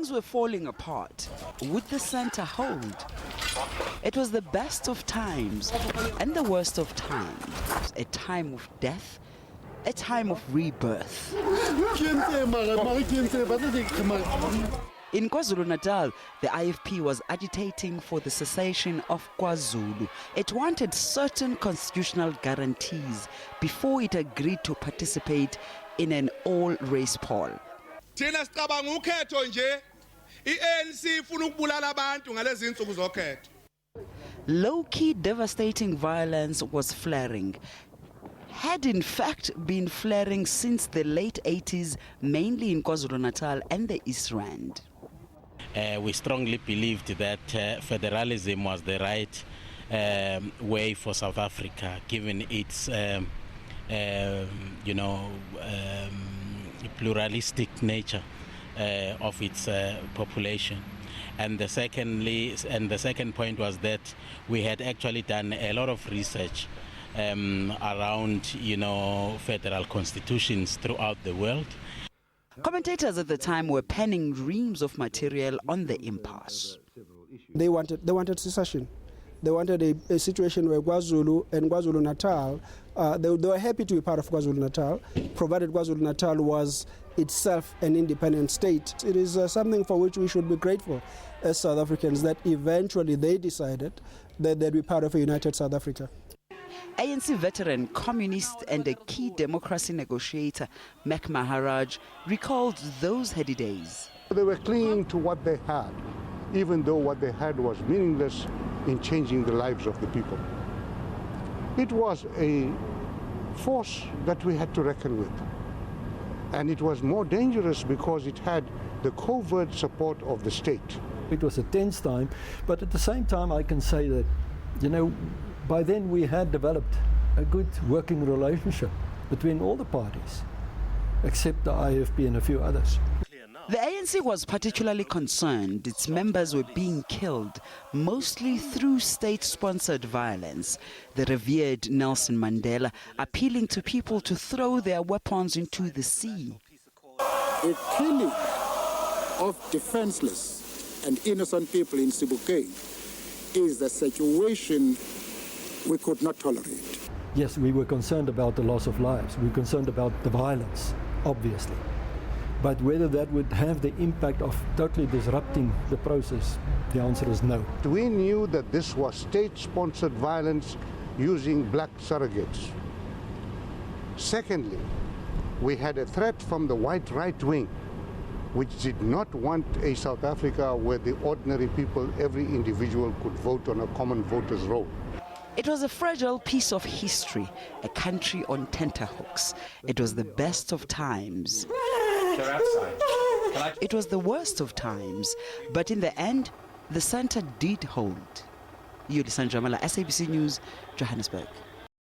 Things were falling apart. Would the center hold? It was the best of times and the worst of times. A time of death, a time of rebirth. In KwaZulu-Natal, the IFP was agitating for the cessation of KwaZulu. It wanted certain constitutional guarantees before it agreed to participate in an all-race poll. Low-key devastating violence was flaring. Had in fact been flaring since the late 80s, mainly in KwaZulu-Natal and the East Rand. We strongly believed that federalism was the right way for South Africa, given its pluralistic nature of its population. And the second point was that we had actually done a lot of research around, federal constitutions throughout the world. Commentators at the time were penning reams of material on the impasse. They wanted secession. They wanted a situation where KwaZulu and KwaZulu-Natal, they were happy to be part of KwaZulu-Natal, provided KwaZulu-Natal was itself an independent state. It is something for which we should be grateful as South Africans, that eventually they decided that they'd be part of a united South Africa. ANC veteran, communist and a key democracy negotiator, Mac Maharaj, recalled those heady days. They were clinging to what they had, even though what they had was meaningless in changing the lives of the people. It was a force that we had to reckon with. And it was more dangerous because it had the covert support of the state. It was a tense time, but at the same time I can say that, by then we had developed a good working relationship between all the parties, except the IFP and a few others. The ANC was particularly concerned its members were being killed, mostly through state-sponsored violence. The revered Nelson Mandela appealing to people to throw their weapons into the sea. The killing of defenseless and innocent people in Sebokeng is a situation we could not tolerate. Yes, we were concerned about the loss of lives. We were concerned about the violence, obviously. But whether that would have the impact of totally disrupting the process, the answer is no. We knew that this was state-sponsored violence using black surrogates. Secondly, we had a threat from the white right wing, which did not want a South Africa where the ordinary people, every individual could vote on a common voters' roll. It was a fragile piece of history, a country on tenterhooks. It was the best of times. It was the worst of times, but in the end, the center did hold. Yolisa Njamela, SABC News, Johannesburg.